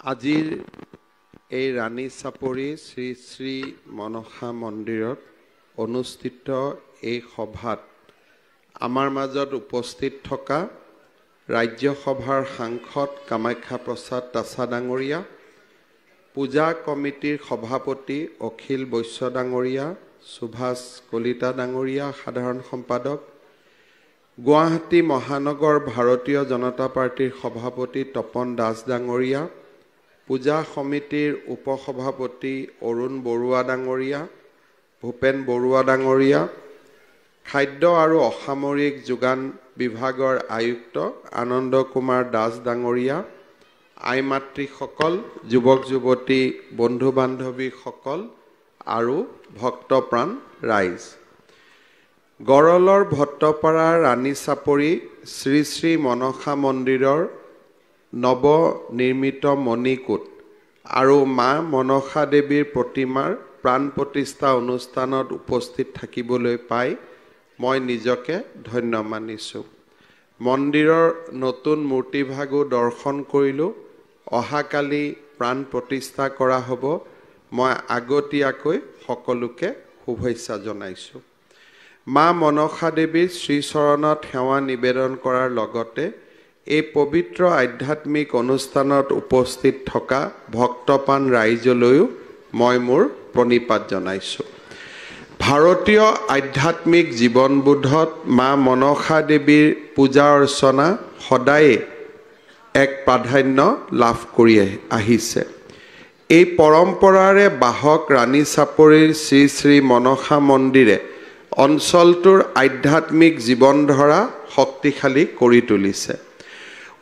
আজিৰ এই ৰাণী চাপৰি শ্ৰী শ্ৰী মনসা মন্দিৰত অনুষ্ঠিত এই সভাত আমাৰ মাজত উপস্থিত থকা ৰাজ্যসভাৰ সাংসদ কামাখ্যা প্ৰসাদ তাছা ডাঙৰীয়া, পূজা কমিটিৰ সভাপতি অখিল বৈশ্য ডাঙৰীয়া, সুভাষ কলিতা ডাঙৰীয়া সাধাৰণ সম্পাদক, গুৱাহাটী মহানগৰ ভাৰতীয় জনতা পাৰ্টিৰ সভাপতি তপন দাস ডাঙৰীয়া, পূজা সমিতিৰ উপসভাপতি অৰুণ বৰুৱা ডাঙৰীয়া, ভূপেন বৰুৱা ডাঙৰীয়া, খাদ্য আৰু অসামৰিক যোগান বিভাগৰ আয়ুক্ত আনন্দ কুমাৰ দাস ডাঙৰীয়া, আই মাতৃসকল, যুৱক যুৱতী, বন্ধু বান্ধৱীসকল আৰু ভক্তপ্ৰাণ ৰাইজ, গড়লৰ ভট্টপাৰা ৰাণী চাপৰি শ্ৰী শ্ৰী মনসা মন্দিৰৰ নৱনিৰ্মিত মণিকূট আৰু মা মনসা দেৱীৰ প্ৰতিমাৰ প্ৰাণ প্ৰতিষ্ঠা অনুষ্ঠানত উপস্থিত থাকিবলৈ পাই মই নিজকে ধন্য মানিছোঁ। মন্দিৰৰ নতুন মূৰ্তিভাগো দৰ্শন কৰিলোঁ। অহাকালি প্ৰাণ প্ৰতিষ্ঠা কৰা হ'ব। মই আগতীয়াকৈ সকলোকে শুভেচ্ছা জনাইছোঁ। মা মনসা দেৱীৰ শ্ৰীচৰণত সেৱা নিবেদন কৰাৰ লগতে এই পবিত্ৰ আধ্যাত্মিক অনুষ্ঠানত উপস্থিত থকা ভক্তপ্ৰাণ ৰাইজলৈও মই মোৰ প্ৰণিপাত জনাইছোঁ। ভাৰতীয় আধ্যাত্মিক জীৱনবোধত মা মনসা দেৱীৰ পূজা অৰ্চনা সদায়ে এক প্ৰাধান্য লাভ কৰি আহিছে। এই পৰম্পৰাৰে বাহক ৰাণী চাপৰিৰ শ্ৰী শ্ৰী মনসা মন্দিৰে অঞ্চলটোৰ আধ্যাত্মিক জীৱনধাৰা শক্তিশালী কৰি তুলিছে।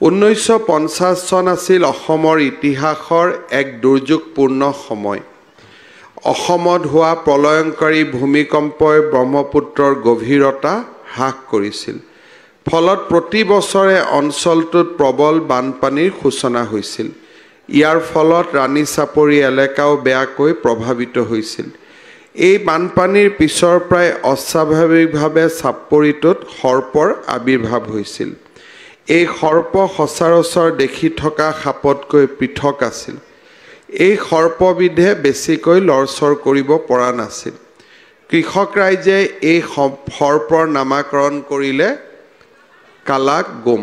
1950 চন আছিল অসমৰ ইতিহাসৰ এক দুৰ্যোগপূৰ্ণ সময়। অসমত হোৱা প্ৰলয়ংকাৰী ভূমিকম্পই ব্ৰহ্মপুত্ৰৰ গভীৰতা হ্ৰাস কৰিছিল। ফলত প্ৰতি বছৰে অঞ্চলটোত প্ৰবল বানপানীৰ সূচনা হৈছিল। ইয়াৰ ফলত ৰাণী চাপৰি এলেকাও বেয়াকৈ প্ৰভাৱিত হৈছিল। এই বানপানীৰ পিছৰ প্ৰায় অস্বাভাৱিকভাৱে চাপৰিটোত সৰ্পৰ আবিৰ্ভাৱ হৈছিল। এই সৰ্প সচৰাচৰ দেখি থকা সাপতকৈ পৃথক আছিল। এই সৰ্পবিধে বেছিকৈ লৰচৰ কৰিব পৰা নাছিল। কৃষক ৰাইজে এই সৰ্পৰ নামাকৰণ কৰিলে কালাগোম।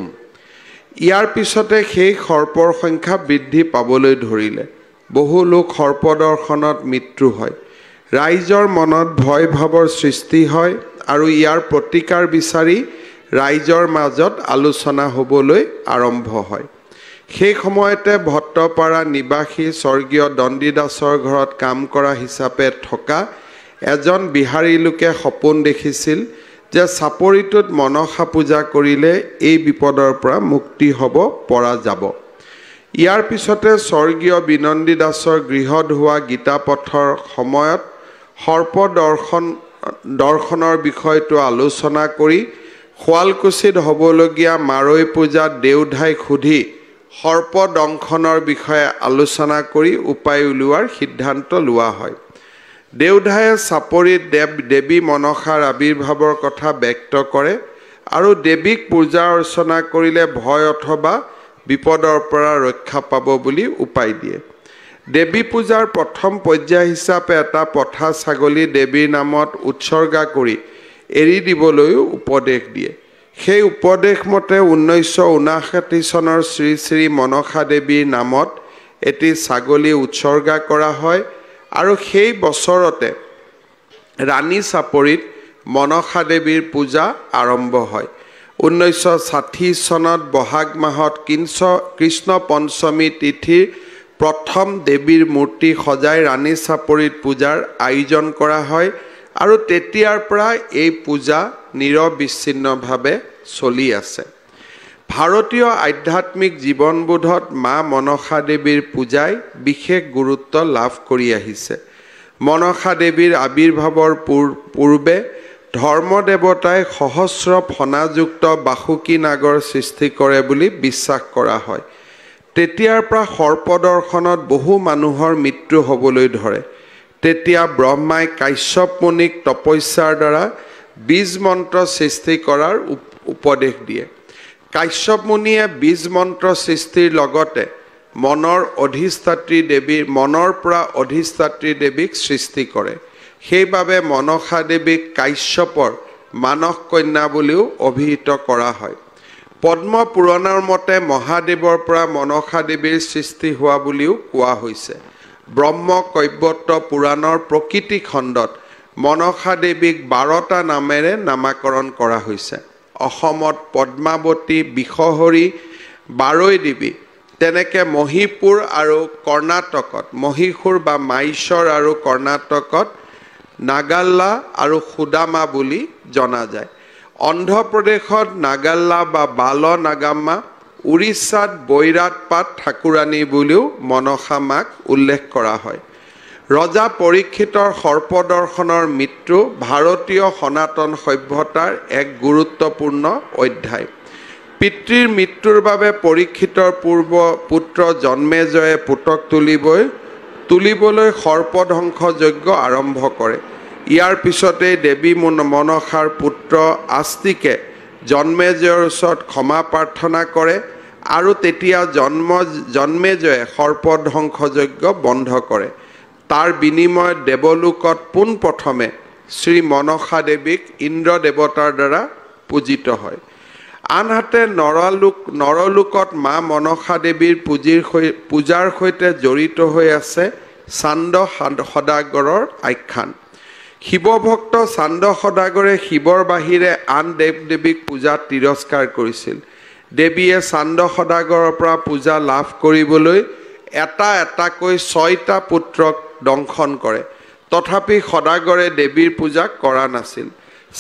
ইয়াৰ পিছতে সেই সৰ্পৰ সংখ্যা বৃদ্ধি পাবলৈ ধৰিলে। বহু লোক সৰ্প দৰ্শনত মৃত্যু হয়। ৰাইজৰ মনত ভয় ভাৱৰ সৃষ্টি হয় আৰু ইয়াৰ প্ৰতিকাৰ বিচাৰি ৰাইজৰ মাজত আলোচনা হ'বলৈ আৰম্ভ হয়। সেই সময়তে ভট্টপাৰা নিবাসী স্বৰ্গীয় দণ্ডী দাসৰ ঘৰত কাম কৰা হিচাপে থকা এজন বিহাৰী লোকে সপোন দেখিছিল যে চাপৰিটোত মনসা পূজা কৰিলে এই বিপদৰ পৰা মুক্তি হ'ব পৰা যাব। ইয়াৰ পিছতে স্বৰ্গীয় বিনন্দী দাসৰ গৃহত হোৱা গীতাপথৰ সময়ত সৰ্প দৰ্শনৰ বিষয়টো আলোচনা কৰি শুৱালকুছিত হ'বলগীয়া মাৰৈ পূজাত দেওধাইক সুধি সৰ্প দংশনৰ বিষয়ে আলোচনা কৰি উপায় উলিওৱাৰ সিদ্ধান্ত লোৱা হয়। দেওধায়ে চাপৰিত দেৱী মনসাৰ আবিৰ্ভাৱৰ কথা ব্যক্ত কৰে আৰু দেৱীক পূজা অৰ্চনা কৰিলে ভয় অথবা বিপদৰ পৰা ৰক্ষা পাব বুলি উপায় দিয়ে। দেৱী পূজাৰ প্ৰথম পৰ্যায় হিচাপে এটা পঠা ছাগলী দেৱীৰ নামত উৎসৰ্গা কৰি এৰি দিবলৈও উপদেশ দিয়ে। সেই উপদেশ মতে 1959 চনৰ শ্ৰী শ্ৰী মনসা দেৱীৰ নামত এটি ছাগলী উৎসৰ্গা কৰা হয় আৰু সেই বছৰতে ৰাণী চাপৰিত মনসা দেৱীৰ পূজা আৰম্ভ হয়। 1960 চনত বহাগ মাহত কৃষ্ণ পঞ্চমী তিথিৰ প্ৰথম দেৱীৰ মূৰ্তি সজাই ৰাণী চাপৰিত পূজাৰ আয়োজন কৰা হয় আৰু তেতিয়াৰ পৰা এই পূজা নিৰবিচ্ছিন্নভাৱে চলি আছে। ভাৰতীয় আধ্যাত্মিক জীৱনবোধত মা মনসা দেৱীৰ পূজাই বিশেষ গুৰুত্ব লাভ কৰি আহিছে। মনসা দেৱীৰ আবিৰ্ভাৱৰ পূৰ্বে ধৰ্মদেৱতাই সহস্ৰ ফণাযুক্ত বাসুকী নাগৰ সৃষ্টি কৰে বুলি বিশ্বাস কৰা হয়। তেতিয়াৰ পৰা সৰ্পদৰ্শনত বহু মানুহৰ মৃত্যু হ'বলৈ ধৰে। তেতিয়া ব্ৰহ্মাই কাশ্যপ মুনিক তপস্যাৰ দ্বাৰা বীজ মন্ত্ৰ সৃষ্টি কৰাৰ উপদেশ দিয়ে। কাশ্যপ মুনিয়ে বীজ মন্ত্ৰ সৃষ্টিৰ লগতে মনৰ পৰা অধিষ্ঠাত্ৰী দেৱীক সৃষ্টি কৰে। সেইবাবে মনসা দেৱীক কাশ্যপৰ মানস কন্যা বুলিও অভিহিত কৰা হয়। পদ্ম পুৰাণৰ মতে মহাদেৱৰ পৰা মনসা দেৱীৰ সৃষ্টি হোৱা বুলিও কোৱা হৈছে। ব্ৰহ্ম কৈৱৰ্ত পুৰাণৰ প্ৰকৃতি খণ্ডত মনসা দেৱীক 12টা নামেৰে নামাকৰণ কৰা হৈছে। অসমত পদ্মাৱতী, বিষহৰী, বাৰৈ দেৱী, তেনেকৈ মহীপুৰ আৰু কৰ্ণাটকত মহীশূৰ বা মাইশ্বৰ আৰু কৰ্ণাটকত নাগাল্লা আৰু সুদামা বুলি জনা যায়। অন্ধ্ৰপ্ৰদেশত নাগাল্লা বা বাল নাগাম্মা, উৰিষ্যাত বৈৰাটপাট ঠাকুৰাণী বুলিও মনসা মাক উল্লেখ কৰা হয়। ৰজা পৰীক্ষিতৰ সৰ্পদৰ্শনৰ মৃত্যু ভাৰতীয় সনাতন সভ্যতাৰ এক গুৰুত্বপূৰ্ণ অধ্যায়। পিতৃৰ মৃত্যুৰ বাবে পৰীক্ষিতৰ পুত্ৰ জন্মেজয়ে পুতক তুলিবলৈ সৰ্পধ্বংস যজ্ঞ আৰম্ভ কৰে। ইয়াৰ পিছতেই দেৱী মনসাৰ পুত্ৰ আস্তিকে জন্মেজয়ৰ ওচৰত ক্ষমা প্ৰাৰ্থনা কৰে আৰু তেতিয়া জন্মেজয়ে সৰ্পধ্বংস যজ্ঞ বন্ধ কৰে। তাৰ বিনিময়ত দেৱলোকত পোনপ্ৰথমে শ্ৰী মনসা দেৱীক ইন্দ্ৰ দেৱতাৰ দ্বাৰা পূজিত হয়। আনহাতে নৰলোকত মা মনসা দেৱীৰ পূজাৰ সৈতে জড়িত হৈ আছে চান্দ সদাগৰৰ আখ্যান। শিৱভক্ত চান্দ সদাগৰে শিৱৰ বাহিৰে আন দেৱ দেৱীক পূজা তিৰস্কাৰ কৰিছিল। দেৱীয়ে চান্দ সদাগৰৰ পৰা পূজা লাভ কৰিবলৈ এটাকৈ 6টা পুত্ৰক দংশন কৰে। তথাপি সদাগৰে দেৱীৰ পূজা কৰা নাছিল।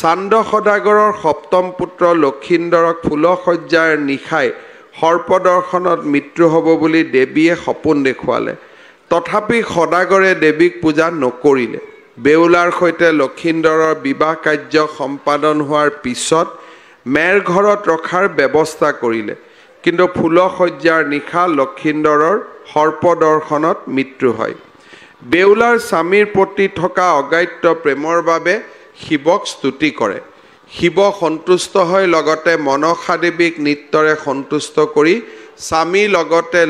চান্দ সদাগৰৰ 7ম পুত্ৰ লক্ষীন্দৰক ফুলশয্যাৰ নিশাই সৰ্পদৰ্শনত মৃত্যু হ'ব বুলি দেৱীয়ে সপোন দেখুৱালে। তথাপি সদাগৰে দেৱীক পূজা নকৰিলে। বেউলাৰ সৈতে লক্ষীন্দৰৰ বিবাহ কাৰ্য সম্পাদন হোৱাৰ পিছত মেৰ ঘৰত ৰখাৰ ব্যৱস্থা কৰিলে। কিন্তু ফুলশয্যাৰ নিশা লক্ষীন্দৰৰ সৰ্পদৰ্শনত মৃত্যু হয়। বেউলাৰ স্বামীৰ প্ৰতি থকা অগাত্য প্ৰেমৰ বাবে শিৱক স্তুতি কৰে। শিৱ সন্তুষ্ট হৈ লগতে মনসা দেৱীক নৃত্যৰে সন্তুষ্ট কৰি স্বামীৰ লগতে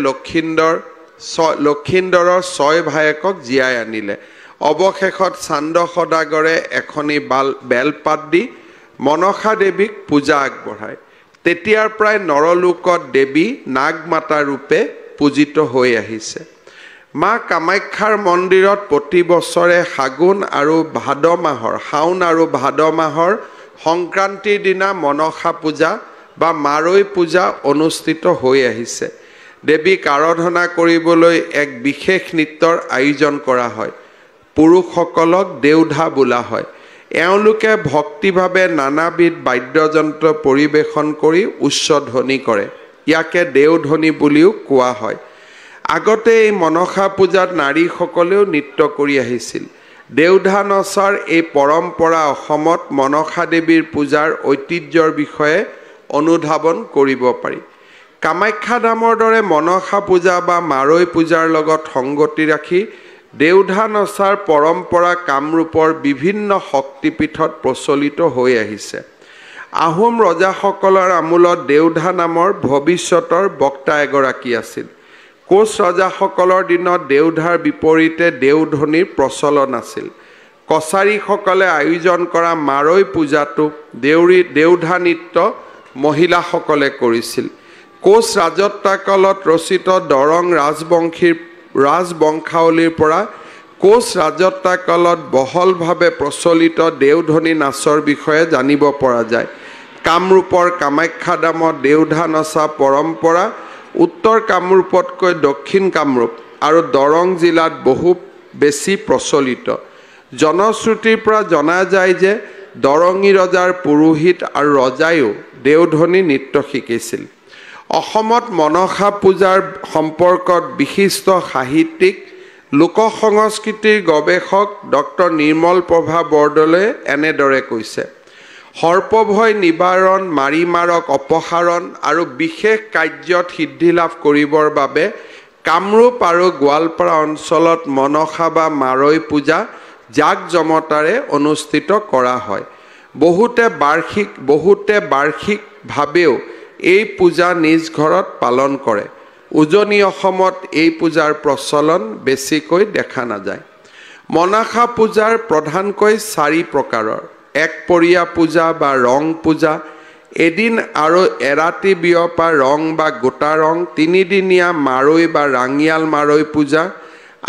লক্ষীন্দৰৰ 6 ভায়েকক জীয়াই আনিলে। অৱশেষত চান্দ সদাগৰে এখনি বেলপাত দি মনসা দেৱীক পূজা আগবঢ়ায়। তেতিয়াৰ পৰাই নৰলোকত দেৱী নাগমাতা ৰূপে পূজিত হৈ আহিছে। মা কামাখ্যাৰ মন্দিৰত প্ৰতি বছৰে শাওন আৰু ভাদ মাহৰ সংক্ৰান্তিৰ দিনা মনসা পূজা বা মাৰৈ পূজা অনুষ্ঠিত হৈ আহিছে। দেৱীক আৰাধনা কৰিবলৈ এক বিশেষ নৃত্যৰ আয়োজন কৰা হয়। পুৰুষসকলক দেওধা বোলা হয়। এওঁলোকে ভক্তিভাৱে নানাবিধ বাদ্যযন্ত্ৰ পৰিৱেশন কৰি উচ্চ ধ্বনি কৰে। ইয়াকে দেওধনী বুলিও কোৱা হয়। আগতে এই মনসা পূজাত নাৰীসকলেও নৃত্য কৰি আহিছিল। দেওধা নচাৰ এই পৰম্পৰা অসমত মনসা দেৱীৰ পূজাৰ ঐতিহ্যৰ বিষয়ে অনুধাৱন কৰিব পাৰি। কামাখ্যা ধামৰ দৰে মনসা পূজা বা মাৰৈ পূজাৰ লগত সংগতি ৰাখি দেওধা নচাৰ পৰম্পৰা কামৰূপৰ বিভিন্ন শক্তিপীঠত প্ৰচলিত হৈ আহিছে। আহোম ৰজাসকলৰ আমোলত দেওধা নামৰ ভৱিষ্যতৰ বক্তা এগৰাকী আছিল। কোচ ৰজাসকলৰ দিনত দেওধাৰ বিপৰীতে দেওধনীৰ প্ৰচলন আছিল। কছাৰীসকলে আয়োজন কৰা মাৰৈ পূজাটো দেওধা নৃত্য মহিলাসকলে কৰিছিল। কোচ ৰাজত্বকালত ৰচিত দৰং ৰাজবংশাৱলীৰ পৰা কোচ ৰাজত্বকালত বহলভাৱে প্ৰচলিত দেওধনী নাচৰ বিষয়ে জানিব পৰা যায়। কামৰূপৰ কামাখ্যা ধামত দেওধা নচা পৰম্পৰা উত্তৰ কামৰূপতকৈ দক্ষিণ কামৰূপ আৰু দৰং জিলাত বহু বেছি প্ৰচলিত। জনশ্ৰুতিৰ পৰা জনা যায় যে দৰঙী ৰজাৰ পুৰোহিত আৰু ৰজায়ো দেওধনী নৃত্য শিকিছিল। অসমত মনসা পূজাৰ সম্পৰ্কত বিশিষ্ট সাহিত্যিক লোক সংস্কৃতিৰ গৱেষক ডক্টৰ নিৰ্মল প্ৰভা বৰদলৈয়ে এনেদৰে কৈছে। সৰ্পভয় নিবাৰণ, মাৰিমাৰক অপসাৰণ আৰু বিশেষ কাৰ্যত সিদ্ধি লাভ কৰিবৰ বাবে কামৰূপ আৰু গোৱালপাৰা অঞ্চলত মনসা বা মাৰৈ পূজা জাকজমতাৰে অনুষ্ঠিত কৰা হয়। বহুতে বাৰ্ষিকভাৱেও এই পূজা নিজ ঘৰত পালন কৰে। উজনি অসমত এই পূজাৰ প্ৰচলন বেছিকৈ দেখা নাযায়। মনসা পূজাৰ প্ৰধানকৈ 4 প্ৰকাৰৰ। একপৰীয়া পূজা বা ৰং পূজা, এদিন আৰু এৰাতি বিয়পা ৰং বা গোটা ৰং, 3 দিনীয়া মাৰৈ বা ৰাঙিয়াল মাৰৈ পূজা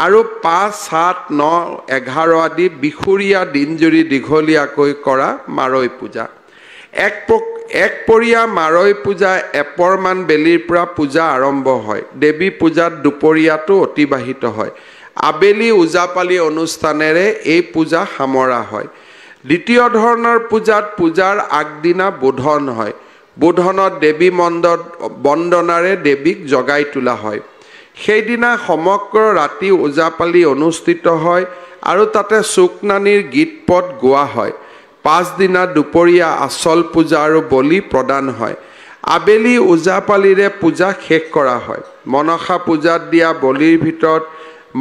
আৰু 5, 7, 9, 11 আদি বিখুৰীয়া দিনজুৰি দীঘলীয়াকৈ কৰা মাৰৈ পূজা। একপৰীয়া মাৰৈ পূজা এপৰমান বেলিৰ পৰা পূজা আৰম্ভ হয়। দেৱী পূজাত দুপৰীয়াটো অতিবাহিত হয়। আবেলি ওজাপালি অনুষ্ঠানেৰে এই পূজা সামৰা হয়। দ্বিতীয় ধৰণৰ পূজাত পূজাৰ আগদিনা বোধন হয়। বোধনত দেৱী বন্দনাৰে দেৱীক জগাই তোলা হয়। সেইদিনা সমগ্ৰ ৰাতি ওজাপালি অনুষ্ঠিত হয় আৰু তাতে চুকনানীৰ গীত পদ গোৱা হয়। 5 দিনা দুপৰীয়া আচল পূজা আৰু বলি প্ৰদান হয়। আবেলি ওজাপালিৰে পূজা শেষ কৰা হয়। মনসা পূজাত দিয়া বলিৰ ভিতৰত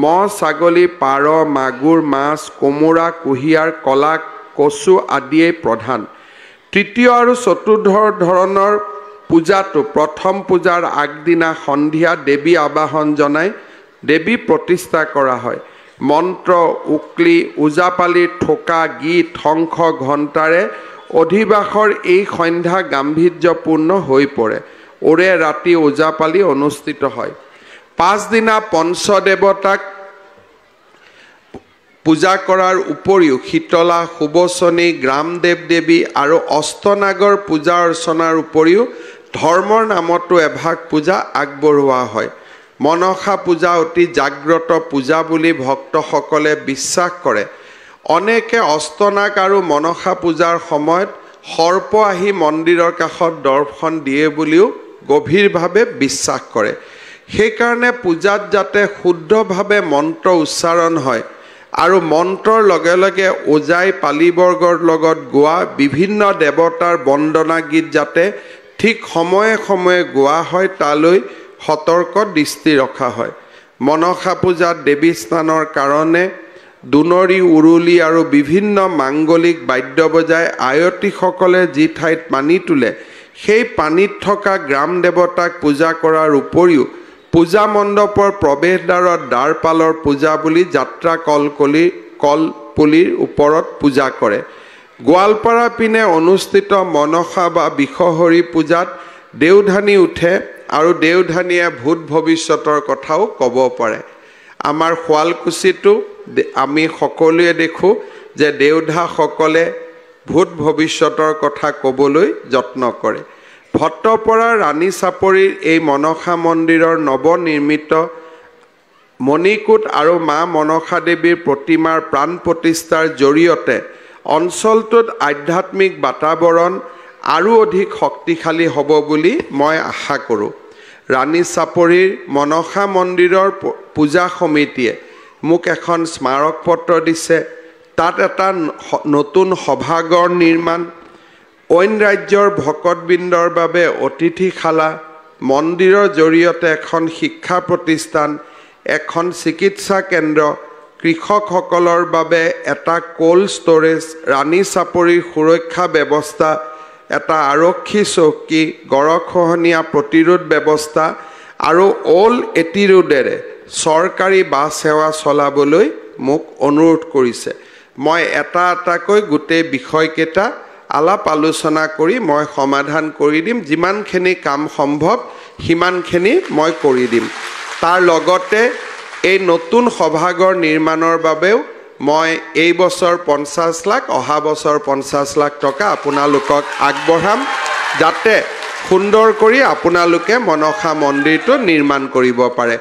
মহ, ছাগলী, পাৰ, মাগুৰ, মাছ, কোমোৰা, কুঁহিয়াৰ, কলা, কচু আদিয়েই প্ৰধান। তৃতীয় আৰু চতুৰ্থ ধৰণৰ পূজাটো প্ৰথম পূজাৰ আগদিনা সন্ধিয়া দেৱী আবাহন জনাই দেৱী প্ৰতিষ্ঠা কৰা হয়। মন্ত্ৰ, উকলি, ওজাপালিৰ ঠোকা, গীত, শংখ, ঘণ্টাৰে অধিবাসৰ এই সন্ধ্যা গাম্ভীৰ্যপূৰ্ণ হৈ পৰে। ওৰে ৰাতি ওজাপালি অনুষ্ঠিত হয়। 5 দিনা পঞ্চদেৱতাক পূজা কৰাৰ উপৰিও শীতলা, সুবচনী, গ্ৰামদেৱ দেৱী আৰু অষ্টনাগৰ পূজা অৰ্চনাৰ উপৰিও ধৰ্মৰ নামতো এভাগ পূজা আগবঢ়োৱা হয়। মনসা পূজা অতি জাগ্ৰত পূজা বুলি ভক্তসকলে বিশ্বাস কৰে। অনেকে অষ্টনাগ আৰু মনসা পূজাৰ সময়ত সৰ্প আহি মন্দিৰৰ কাষত দৰ্শন দিয়ে বুলিও গভীৰভাৱে বিশ্বাস কৰে। সেইকাৰণে পূজাত যাতে শুদ্ধভাৱে মন্ত্ৰ উচ্চাৰণ হয় আৰু মন্ত্ৰৰ লগে লগে ওজাই পালিবৰ্গৰ লগত গোৱা বিভিন্ন দেৱতাৰ বন্দনা গীত যাতে ঠিক সময়ে সময়ে গোৱা হয় তালৈ সতৰ্ক দৃষ্টি ৰখা হয়। মনসা পূজাত দেৱী স্নানৰ কাৰণে দুনৰি, উৰুলি আৰু বিভিন্ন মাংগলিক বাদ্য বজাই আয়তীসকলে যি ঠাইত পানী তোলে সেই পানীত থকা গ্ৰাম দেৱতাক পূজা কৰাৰ উপৰিও পূজা মণ্ডপৰ প্ৰৱেশদ্বাৰত দ্বাৰপালৰ পূজা বুলি যাত্ৰা কলপুলিৰ ওপৰত পূজা কৰে। গোৱালপাৰা পিনে অনুষ্ঠিত মনসা বা বিশ্বহৰি পূজাত দেওধানী উঠে আৰু দেওধানীয়ে ভূত ভৱিষ্যতৰ কথাও ক'ব পাৰে। আমাৰ শুৱালকুছিতো আমি সকলোৱে দেখোঁ যে দেওধাসকলে ভূত ভৱিষ্যতৰ কথা ক'বলৈ যত্ন কৰে। ভট্টপৰা ৰাণী চাপৰিৰ এই মনসা মন্দিৰৰ নৱনিৰ্মিত মণিকূট আৰু মা মনসা দেৱীৰ প্ৰতিমাৰ প্ৰাণ প্ৰতিষ্ঠাৰ জৰিয়তে অঞ্চলটোত আধ্যাত্মিক বাতাবৰণ আৰু অধিক শক্তিশালী হ'ব বুলি মই আশা কৰোঁ। ৰাণী চাপৰিৰ মনসা মন্দিৰৰ পূজা সমিতিয়ে মোক এখন স্মাৰক পত্ৰ দিছে। তাত এটা নতুন সভাগৰ নিৰ্মাণ, অইন ৰাজ্যৰ ভকতবৃন্দৰ বাবে অতিথিশালা, মন্দিৰৰ জৰিয়তে এখন শিক্ষা প্ৰতিষ্ঠান, এখন চিকিৎসা কেন্দ্ৰ, কৃষকসকলৰ বাবে এটা কোল্ড ষ্ট'ৰেজ, ৰাণী চাপৰিৰ সুৰক্ষা ব্যৱস্থা, এটা আৰক্ষী চৌকী, গড়খহনীয়া প্ৰতিৰোধ ব্যৱস্থা আৰু অল্ড এটি ৰোডেৰে চৰকাৰী বাছ সেৱা চলাবলৈ মোক অনুৰোধ কৰিছে। মই এটা এটাকৈ গোটেই বিষয়কেইটা আলাপ আলোচনা কৰি মই সমাধান কৰি দিম। যিমানখিনি কাম সম্ভৱ সিমানখিনি মই কৰি দিম। তাৰ লগতে এই নতুন সভাগৰ নিৰ্মাণৰ বাবেও মই এই বছৰ 50 লাখ, অহা বছৰ 50 লাখ টকা আপোনালোকক আগবঢ়াম, যাতে সুন্দৰ কৰি আপোনালোকে মনসা মন্দিৰটো নিৰ্মাণ কৰিব পাৰে।